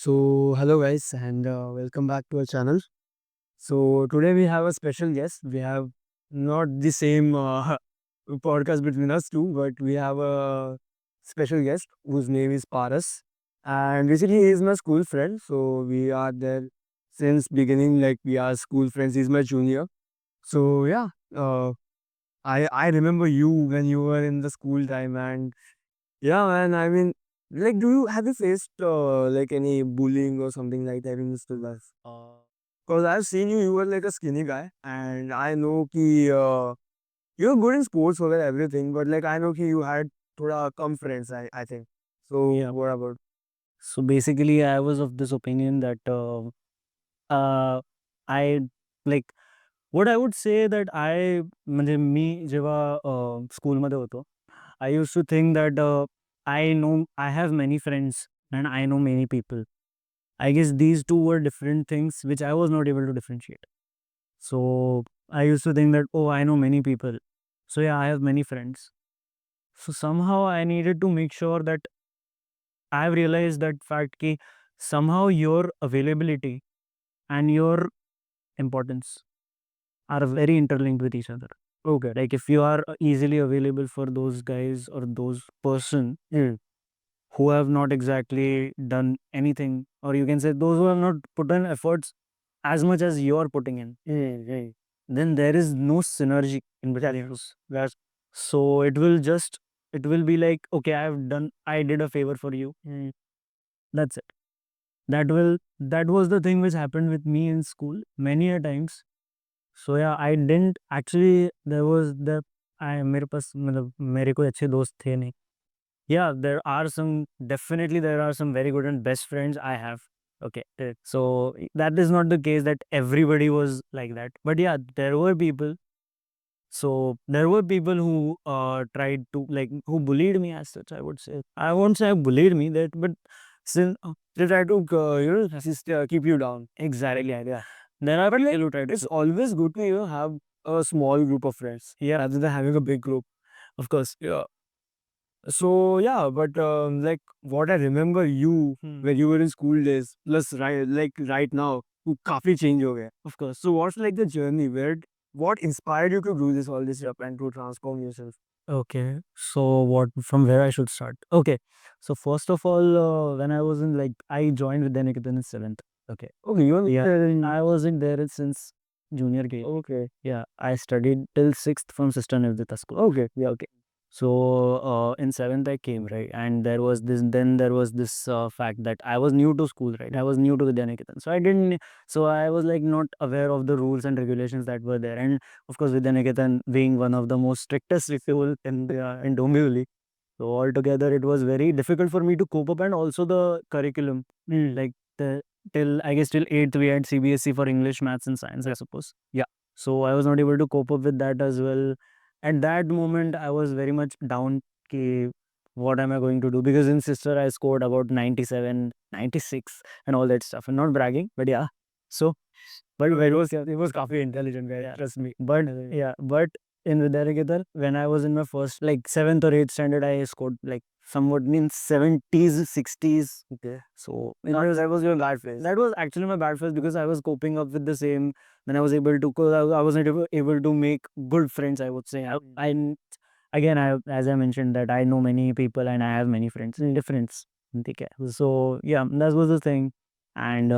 So, hello guys, and welcome back to our channel. So, today we have a special guest. We have not the same podcast between us two, but we have a special guest whose name is Paras. And basically, he is my school friend. So, we are there since beginning, like we are school friends. He's my junior. So, yeah, uh, I remember you when you were in the school time, and yeah, man. I mean, like, do you have you faced like any bullying or something like that in the school life? Because I've seen you, you were like a skinny guy, and I know ki you're good in sports over everything, but like I know ki you had thoda come friends, I think. So Yeah. what about? So basically, I was of this opinion that uh, I like what I would say that I म्हणजे मी जेव्हा स्कूलमध्ये होतो, I used to think that I have many friends and I know many people. I guess these two were different things which I was not able to differentiate. So I used to think that I know many people. So yeah, I have many friends. So somehow I needed to make sure that I've realized that fact ki somehow your availability and your importance are very interlinked with each other. Okay. Like if you are easily available for those guys or those person Mm. who have not exactly done anything, or you can say those who have not put in efforts as much as you are putting in, Mm. then there is no synergy in between you. That's So it will be like, okay, I did a favor for you. That's it. That was the thing which happened with me in school many a times. So yeah, I didn't actually there was the I मेरे पास मतलब मेरे कोई अच्छे दोस्त थे नहीं. Yeah, there are some, definitely there are some very good and best friends I have. Okay. So that is not the case that everybody was like that. But yeah, there were people. So there were people who tried to like who bullied me as such, I would say. I won't say bullied me that, but since they try to assist, keep you down. exactly. Yeah. There are But like people who tried to, it's always good to have a small group of friends yeah, rather than having a big group. of course. Yeah. So yeah, but like what I remember you when you were in school days, plus right now, you काफी change हो गया. Of course. So what's like the journey? What inspired you to do this all this stuff and to transform yourself? Okay. So what from where I should start? Okay. So first of all, when I was in like I joined Vidyaniketan in seventh. Okay. Okay, you Yeah. were in, I was in there since junior grade. okay, Yeah. I studied till sixth from Sister Nivdita school. okay, yeah, Okay. So in seventh I came, right, and there was this fact that I was new to school, right. I was new to Vidyaniketan, so I didn't. So I was like not aware of the rules and regulations that were there, and of course Vidyaniketan being one of the most strictest school in Dombivli, so altogether it was very difficult for me to cope up, and also the curriculum, like the till I guess till eighth we had CBSE for English, Maths, and Science, I suppose. Yeah. So I was not able to cope up with that as well. At that moment, I was very much down. Ki, what am I going to do? Because in Sister, I scored about 97, 96, and all that stuff. And not bragging, but yeah. So, but it was काफी intelligent guy, yeah, trust me. but yeah, but in Vidyariketan, when I was in my first like seventh or eighth standard, I scored like somewhat means 70s, 60s. Okay. So That was your bad phase. that was actually my bad phase because I was coping up with the same. Then I was able to, cause I was not able to make good friends, I would say. Again, as I mentioned that I know many people and I have many friends in difference. Okay. So yeah, that was the thing. And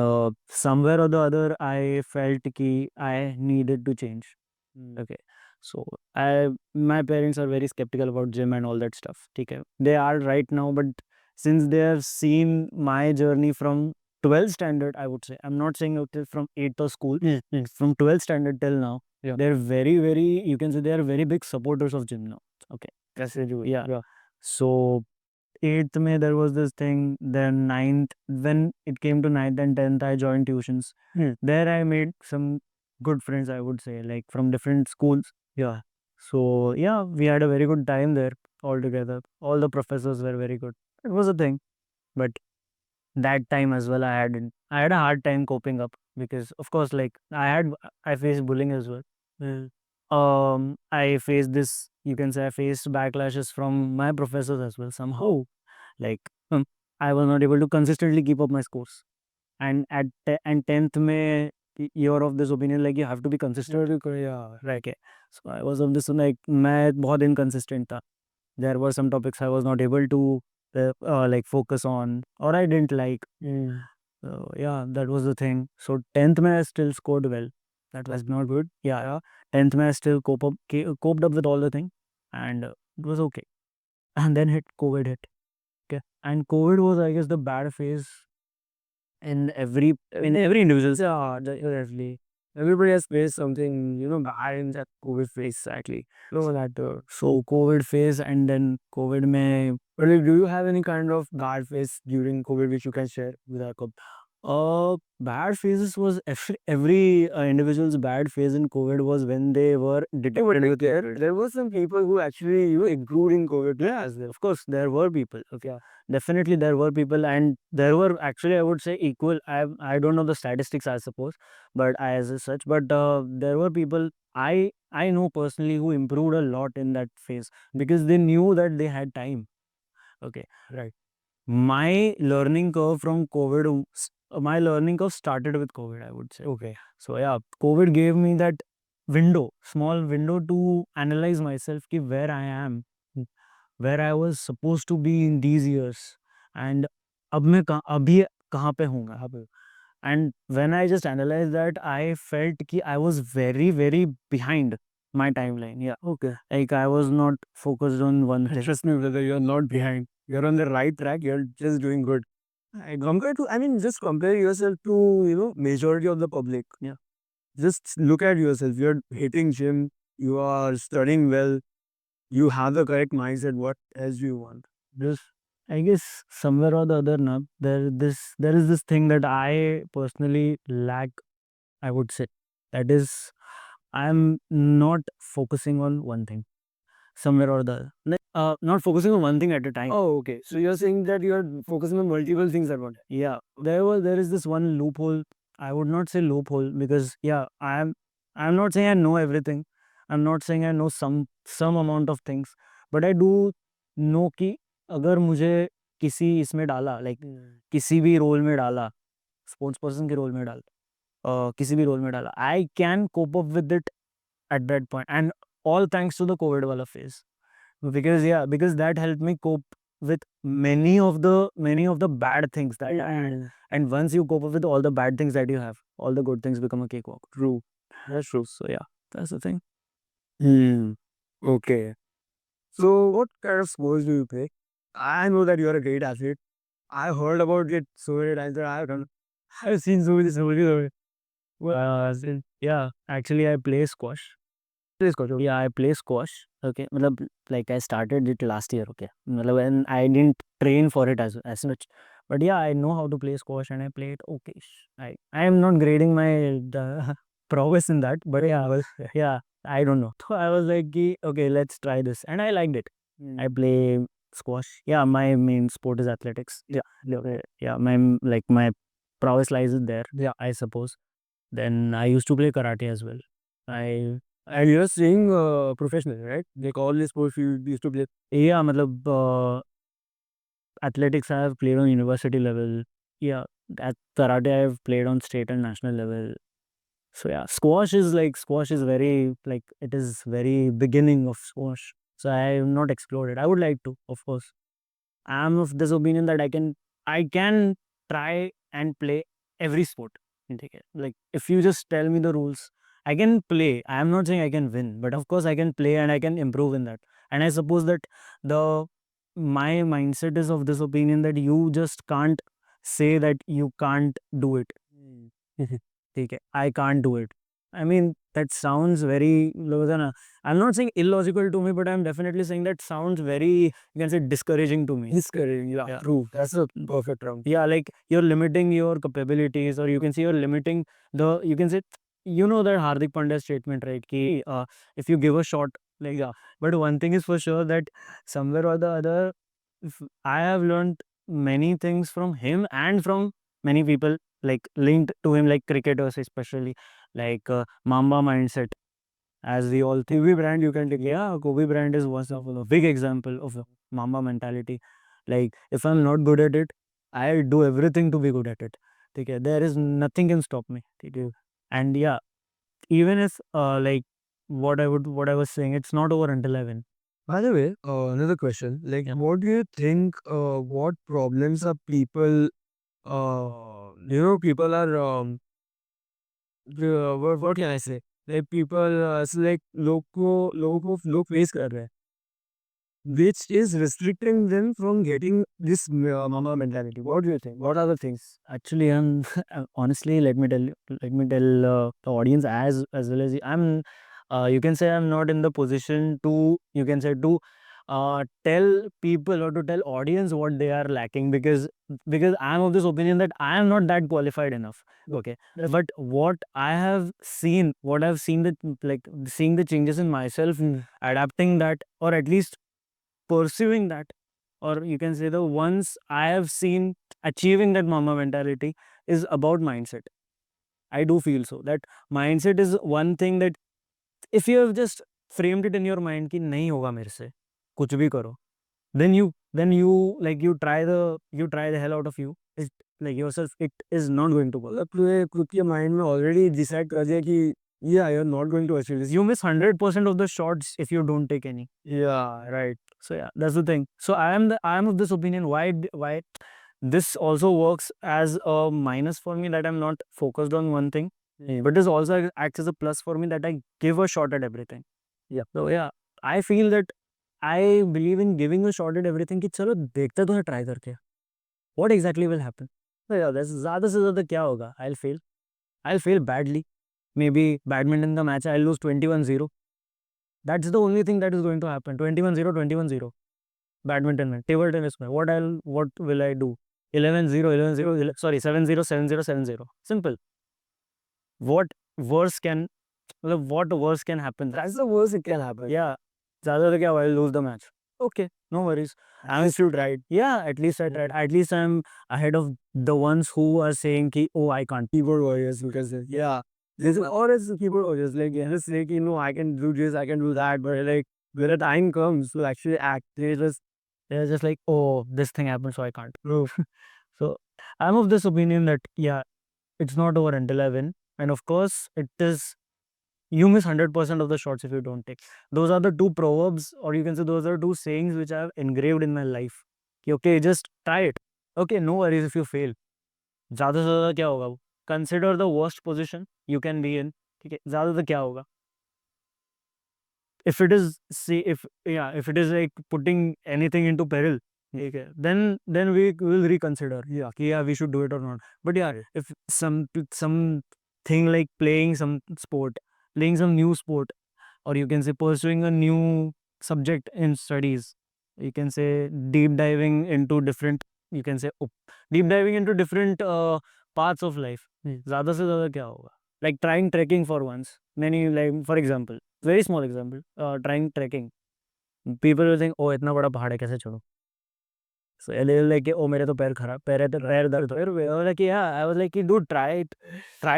somewhere or the other, I felt ki I needed to change. Okay. So my parents are very skeptical about gym and all that stuff. Okay. They are right now, but since they have seen my journey from 12th standard, I would say. I'm not saying okay from 8th of school, from 12th standard till now. Yeah. They're very, very, you can say they are very big supporters of gym now. Okay. Yes, they do. Yeah. Yeah. So 8th May, there was this thing. Then ninth, when it came to ninth and 10th, I joined tuitions. There I made some good friends, I would say, like from different schools. Yeah. So yeah, we had a very good time there all together. All the professors were very good. It was a thing. But that time as well, I had a hard time coping up because of course like I faced bullying as well. I faced this, you can say I faced backlashes from my professors as well somehow. Like I was not able to consistently keep up my scores. and and 10th में you're of this opinion like you have to be consistent, Yeah. right? Okay. So I was of this like मैं बहुत inconsistent था. There were some topics I was not able to like focus on or I didn't like. So yeah, that was the thing. So 10th में I still scored well. That was not good. Yeah. 10th में I still coped up with all the thing, and it was okay. And then COVID hit. Okay. And COVID was, I guess, the bad phase in every individual's. Yeah, definitely. Everybody has faced something, bad in that COVID phase, exactly. No, that. So COVID phase, and then COVID में But like, do you have any kind of bad phase during COVID which you can share with our bad phases was every individual's bad phase in COVID was when they were detected with COVID. There were some people who actually, improved in COVID as well. Of course, there were people. Okay, Yeah. definitely there were people, and there were actually, I would say, equal. I don't know the statistics, I suppose, but as such, but there were people I know personally who improved a lot in that phase because they knew that they had time. Okay, Right. my learning curve from COVID, my learning curve started with COVID, I would say. Okay. So yeah, COVID gave me that window, small window to analyze myself, ki where I am, where I was supposed to be in these years, and अब मैं अभी कहाँ पे हूँ मैं. And when I just analyzed that, I felt ki I was very, very behind my timeline. Yeah, Okay. like I was not focused on one thing. Trust me, brother, you're not behind. You're on the right track. You're just doing good. Just compare yourself to, majority of the public. Yeah. Just look at yourself. You're hitting gym. You are studying well. You have the correct mindset. What else do you want? Just, I guess somewhere or the other, na, there is this thing that I personally lack, I would say. That is, I'm not focusing on one thing. Somewhere or the other. Not focusing on one thing at a time. Oh, okay. So you're saying that you're focusing on multiple things at once. Yeah. There is this one loophole. I would not say loophole because yeah, I'm not saying I know everything. I'm not saying I know some amount of things. But I do know कि अगर मुझे किसी इसमें डाला like किसी भी role में डाला, स्पोर्ट्स पर्सन के रोल में डाला, किसी भी रोल में डाला, I can cope up with it at that point, and all thanks to the COVID wala phase. Because yeah, because that helped me cope with many of the bad things that and once you cope up with all the bad things that you have, all the good things become a cakewalk. True. That's true. So yeah, that's the thing. Okay. So what kind of sports do you play? I know that you are a great athlete. I heard about it so many times that I've seen so many stories. What? Yeah, actually I play squash. Please continue. Yeah, I play squash. Okay, मतलब like I started it last year. Okay, मतलब when I didn't train for it as much, but yeah, I know how to play squash and I play it okay. I am not grading my prowess in that, but yeah, yeah, I don't know. So I was like, okay, let's try this, and I liked it. I play squash. Yeah, my main sport is athletics. Yeah, my prowess lies in there. Yeah, I suppose. Then I used to play karate as well. I And you're saying professional, right? Like all these sports you used to play. Yeah, मतलब athletics I have played on university level. Yeah, at karate I have played on state and national level. So yeah, squash is very like it is very beginning of squash. So I have not explored it. I would like to, of course. I am of this opinion that I can try and play every sport. ठीक है? Like if you just tell me the rules, I can play. I am not saying I can win, but of course I can play and I can improve in that. And I suppose that the my mindset is of this opinion that you just can't say that you can't do it. ठीक है? I can't do it. I mean, that sounds very, I'm not saying illogical to me, but I'm definitely saying that sounds very, you can say, discouraging to me. Discouraging, yeah. True. That's a perfect term. Yeah, like you're limiting your capabilities, or you can say you're limiting you can say, that Hardik Pandya statement, right? Ki, if you give a shot, like, yeah. But one thing is for sure that somewhere or the other, if I have learned many things from him and from many people like linked to him, like cricketers especially, like Mamba mindset, as we all think. Kobe Bryant you can take. Yeah, Kobe Bryant is one of a big example of a Mamba mentality. Like, if I'm not good at it, I'll do everything to be good at it. ठीक है, there is nothing can stop me, ठीक है. And yeah, even if like what I was saying, it's not over until I win. By the way, another question. Like, Yeah. what do you think? What problems are people? People are. What can I say? Like people, so like लोग face कर रहे हैं, which is restricting them from getting this mama mentality. What do you think? What are the things? Actually, I'm honestly, let me tell the audience as well as you, I'm. You can say I'm not in the position to. You can say to tell people or to tell audience what they are lacking, because I'm of this opinion that I am not that qualified enough. Okay, but what I have seen, what I've seen that like seeing the changes in myself, adapting that, or at least pursuing that, or you can say the ones I have seen achieving that mama mentality is about mindset. I do feel so that mindset is one thing that if you have just framed it in your mind कि नहीं होगा मेरे से कुछ भी करो, then you like you try the hell out of you, it like yourself, it is not going to work. मतलब तूने खुद के माइंड में ऑलरेडी डिसाइड कर दिया कि yeah, you're not going to achieve this. You miss 100% of the shots if you don't take any. Yeah, right. So yeah, that's the thing. So I am of this opinion. Why this also works as a minus for me, that I'm not focused on one thing, but this also acts as a plus for me, that I give a shot at everything. Yeah. So yeah, I feel that I believe in giving a shot at everything. कि चलो देखते तो है try करके. What exactly will happen? So yeah, that's ज़्यादा से ज़्यादा क्या होगा? I'll fail badly. Maybe badminton का match I'll lose 21-0. That's the only thing that is going to happen. 21-0, 21-0. Badminton में, टेबल टेनिस में, what will I do? 11-0, 11-0, sorry, 7-0, 7-0, 7-0. Simple. What worse can, मतलब what worse can happen? That's the worst it can happen. Yeah. ज़्यादा तो क्या, I'll lose the match. Okay, no worries. At least you tried. Yeah, at least I tried. At least I'm ahead of the ones who are saying ki, oh, I can't. Keyboard warriors, because yeah, there's always keyboard warriors like just say you know I can do this, I can do that, but like when the time comes to actually act, They're just like, oh, this thing happened, so I can't. no. So I'm of this opinion that, yeah, it's not over until I win. And of course, it is, you miss 100% of the shots if you don't take. Those are the two proverbs, or you can say those are two sayings which I have engraved in my life. कि, okay, just try it. Okay, no worries if you fail. ज़्यादा से ज़्यादा क्या होगा? Consider the worst position you can be in. ठीक है, ज़्यादा तो क्या होगा? If it is, see, if it is like putting anything into peril, okay, then we will reconsider, yeah, yeah, we should do it or not. But yeah, if some thing like playing some sport, playing some new sport, or you can say pursuing a new subject in studies, you can say deep diving into different, you can say deep diving into different parts of life, ज़्यादा से ज़्यादा क्या होगा? Like trying trekking for once. Many, like for example, very small example, trying trekking. People will think, oh, इतना बड़ा पहाड़ है, कैसे चढ़ूं? So they will like, oh, मेरे तो पैर खराब, पैर दर्द हो रहे हैं. I was like, yeah, I was like, dude, try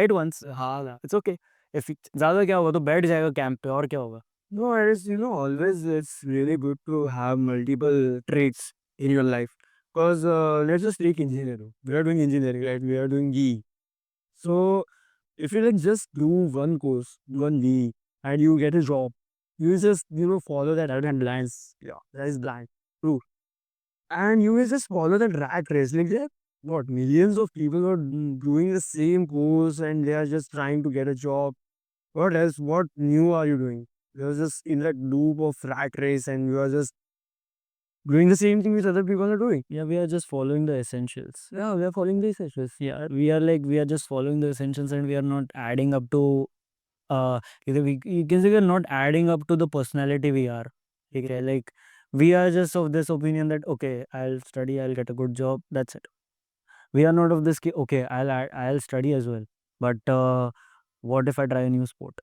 it once. हाँ, it's okay. If ज़्यादा क्या होगा तो बैठ जाएगा कैंप पे, और क्या होगा? No, it is, always it's really good to have multiple traits in your life. Because let's just take engineering. We are doing engineering, right? We are doing GE. So if you like just do one course, one GE, and you get a job, you just, follow that and blinds. Yeah, that is blind. True. And you will just follow that rat race. Like there, what, millions of people are doing the same course and they are just trying to get a job. What else? What new are you doing? You're just in that loop of rat race and you are just doing the same thing which other people are doing. Yeah, we are just following the essentials. Yeah, we are following the essentials. Yeah, we are just following the essentials, and we are not adding up to either you can say we are not adding up to the personality we are. Okay, like we are just of this opinion that okay, I'll study, I'll get a good job, that's it. We are not of this okay, I'll study as well, but what if I try a new sport?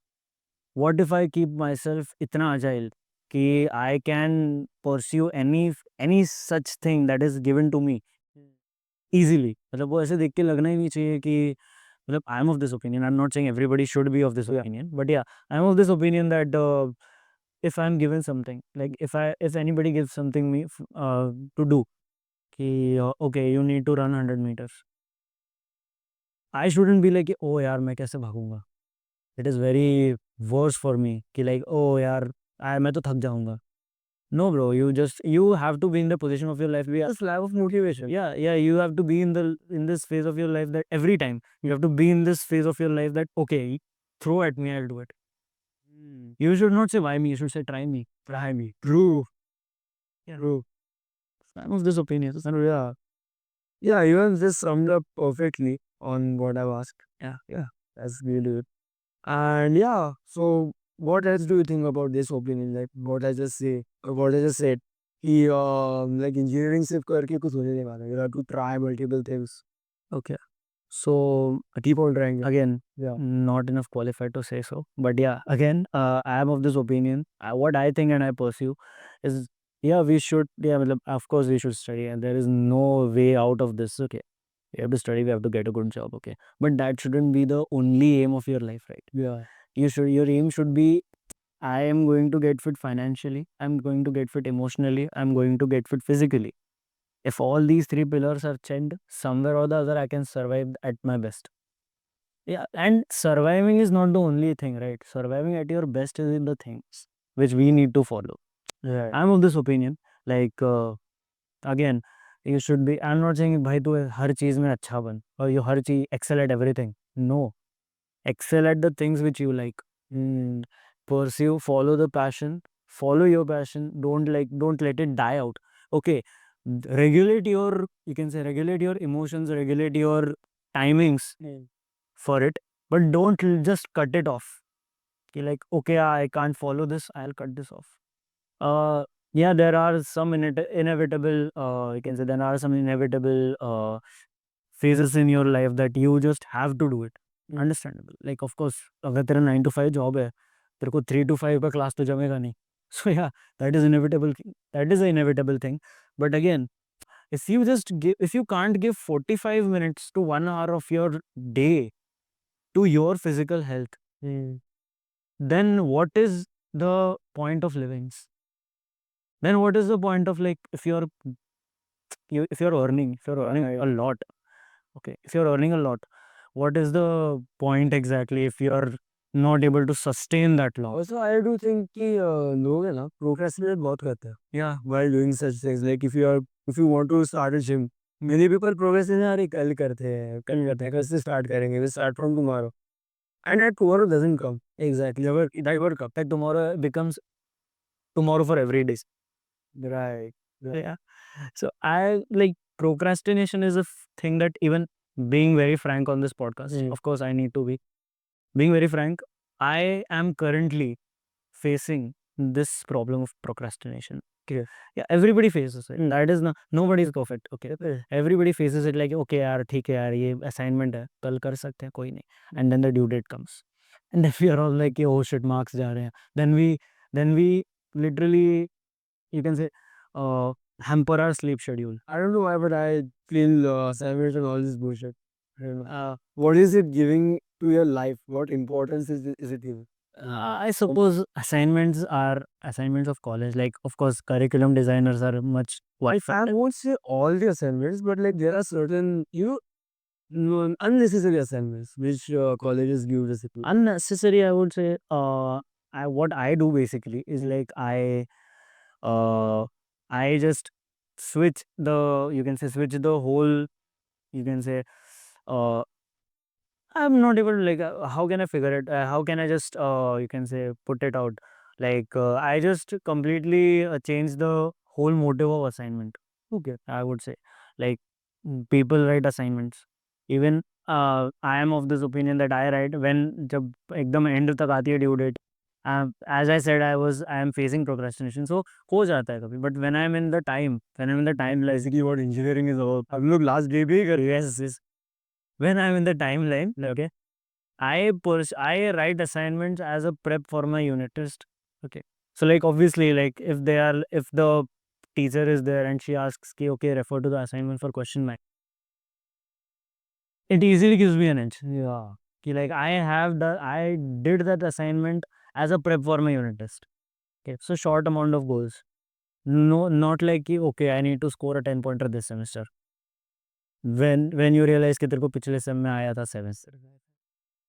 What if I keep myself itna agile कि I can pursue any such thing that is given to me easily? मतलब वो ऐसे देख के लगना ही नहीं चाहिए कि मतलब I am of this opinion. I'm not saying everybody should be of this opinion, but yeah, I am of this opinion that if I'm given something, like if anybody gives something me to do, कि okay, you need to run 100 meters. I shouldn't be like, oh यार मैं कैसे भागूंगा. It is very worse for me कि like, oh यार मैं तो थक जाऊंगा. No, bro. You have to be in the position of your life. Just lack of motivation. Yeah, yeah. You have to be in this phase of your life that every time you have to be in this phase of your life that okay, throw at me, I'll do it. You should not say why me. You should say try me. Try me. True. Yeah. True. I'm of this opinion. And yeah. Yeah, even this summed up perfectly on what I've asked. Yeah. Yeah, that's really good. And yeah, so what else do you think about this opinion? Like what I just said. कि like engineering सिर्फ करके कुछ होने नहीं वाला. You have to try multiple things. Okay. So Keep on trying. again, Yeah. not enough qualified to say so. But yeah, again, I am of this opinion. What I think and I pursue is yeah, we should. Yeah, matlab, of course we should study, and there is no way out of this. Okay, we have to study. We have to get a good job. Okay, but that shouldn't be the only aim of your life, right? Yeah. Your aim should be I am going to get fit financially, I'm going to get fit emotionally, I'm going to get fit physically. If all these three pillars are checked, somewhere or the other I can survive at my best. Yeah, and surviving is not the only thing, right? Surviving at your best is in the things which we need to follow. Right. I'm of this opinion. Like again, you should be. I'm not saying भाई तू हर चीज में अच्छा बन or you हर चीज excel at everything. No, excel at the things which you like. Pursue, follow the passion, follow your passion. Don't let it die out. Okay, regulate your. You can say regulate your emotions, regulate your timings for it, but don't just cut it off. Like, okay, I can't follow this, I'll cut this off. Yeah, there are some inevitable, you can say, there are some inevitable phases in your life that you just have to do it. Understandable. Like, of course, अगर तेरा 9 to 5 job है, तेरे को 3 to 5 का class तो जमेगा नहीं. So yeah, that is inevitable. That is an inevitable thing. But again, if you can't give 45 minutes to 1 hour of your day to your physical health, then what is the point of living? Then what is the point of like if you're earning a lot, okay, if you're earning a lot, what is the point exactly if you're not able to sustain that loss? Also, I do think कि लोग है ना procrastinate बहुत करते हैं. Yeah, While doing such things, like if you want to start a gym, many people procrastinate. अरे कल करते हैं, कल से start करेंगे, we start from tomorrow, and that tomorrow doesn't come. exactly. Never come. That tomorrow becomes tomorrow for every day. Right. Yeah. So I like procrastination is a thing that even being very frank on this podcast, of course I need to be being very frank, I am currently facing this problem of procrastination. Okay. Yeah, everybody faces it. That is nobody is perfect. Okay, everybody faces it like okay यार ठीक है यार ये assignment है कल कर सकते हैं कोई नहीं, and then the due date comes, and then we are all like oh shit marks जा रहे हैं. Then we literally, you can say, hamper our sleep schedule. I don't know why, but I feel assignments and all this bullshit. I don't know. What is it giving to your life? What importance is it giving? I suppose assignments are assignments of college. Like, of course, curriculum designers are much I won't say all the assignments, but like there are certain, unnecessary assignments which colleges give discipline. unnecessary. I would say. What I do basically is like uh, I just switch the. You can say switch the whole. You can say. Uh, I'm not able to like how can I figure it? How can I just you can say put it out? Like I just completely change the whole motive of assignment. Okay. I would say like people write assignments. Even I am of this opinion that I write when जब एकदम end तक आती है due date. As I said, I am facing procrastination. So हो जाता है कभी. But when I'm in the time, like Basically, what engineering is about. हम लोग last day पे ही कर. yes, when I'm in the timeline, okay, I write assignments as a prep for my unit test. Okay. So like obviously like if the teacher is there and she asks ki, okay, refer to the assignment for question bank, it easily gives me an edge. Yeah. Ki like I did that assignment as a prep for my unit test. Okay. So short amount of goals. No, not like ki, okay, I need to score a 10 pointer this semester. when you realize कि तेरे को पिछले same में आया था 7.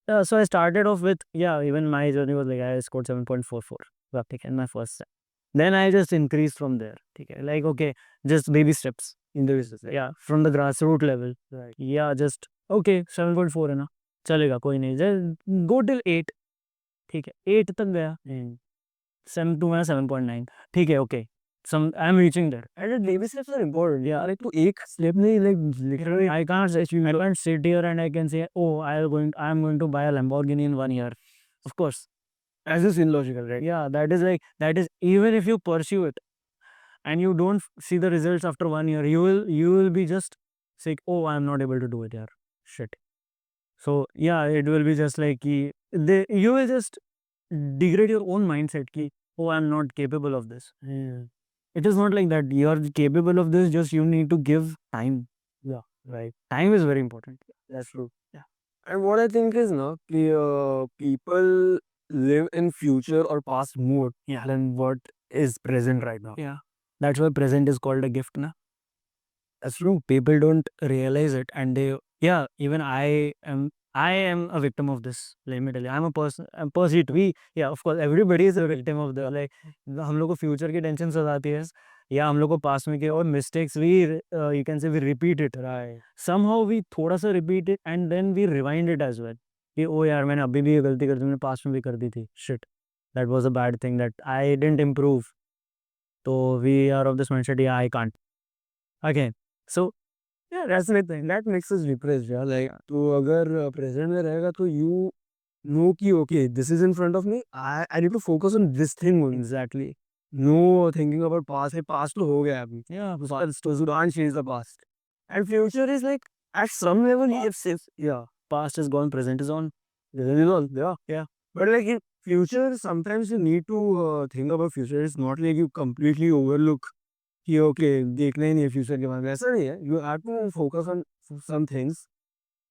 Yeah, so I started off with, yeah, even my journey was like I scored 7.44 ठीक है in my first sem. Then I just increased from there. ठीक है, like okay, just baby steps. Individuals, right? Yeah, from the grassroots level. Right. Yeah, just okay, 7.4 है ना, चलेगा कोई नहीं, just go till 8. ठीक है, 8 तक गया. Sem 2 में 7.9. ठीक है, okay. I'm reaching there. And baby steps are important. Yeah, like to एक step नहीं, like literally. I can't sit here and I can say, oh, I'm going to buy a Lamborghini in 1 year. Of course. As is illogical, right? Yeah, that is even if you pursue it and you don't see the results after 1 year, you will be just say, oh, I'm not able to do it, yaar. Shit. So yeah, it will be just like you will just degrade your own mindset ki, oh, I'm not capable of this. Yeah. It is not like that. You are capable of this, just you need to give time. Yeah. Right. Time is very important. That's true. Yeah. And what I think is, no, people live in future or past more Yeah. than what is present right now. Yeah. That's why present is called a gift, na? That's true. People don't realize it, and yeah, even I am a victim of this. Let me tell you, I'm perceived. Yeah, of course, everybody is a victim of the, like, हम लोग को future की tension सताती है, या हम लोग को past में के और mistakes you can say we repeat it. Right. Somehow we थोड़ा सा repeat it and then we rewind it as well. कि ओ यार मैंने अभी भी ये गलती कर दी, मैंने past में भी कर दी थी. Shit, that was a bad thing that I didn't improve. तो we are of this mindset, yeah, I can't. Again. So Yeah, that's the thing. That makes us depressed. Yeah, like तो अगर present में रहेगा तो you know कि okay, this is in front of me. I need to focus on this thing only. exactly. No thinking about past. है past तो हो गया अभी. Yeah, So you can't change the past. And future is like at some level it's safe. Yeah. past is gone, present is on. Present is all. Yeah. Yeah. But like in future, sometimes you need to think about future. It's not like you completely overlook कि okay देखना ही नहीं है future के बारे में. ऐसा नहीं है. You have to focus on some things.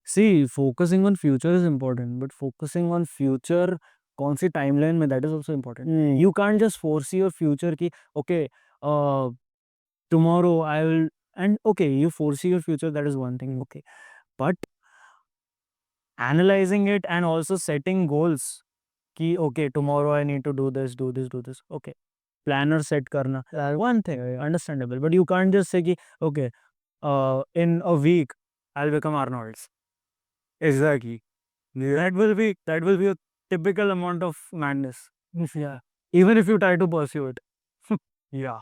See, focusing on future is important, but focusing on future, कौन सी timeline में, that is also important. You can't just foresee your future कि okay, tomorrow I will, and okay, you foresee your future, that is one thing, okay, but analyzing it and also setting goals कि okay, tomorrow I need to do this, do this, do this. Okay, planner set करना, one thing, understandable, but you can't just say कि okay, in a week I'll become Arnold's. Exactly. That will be a typical amount of madness. Yeah. Even if you try to pursue it. Yeah.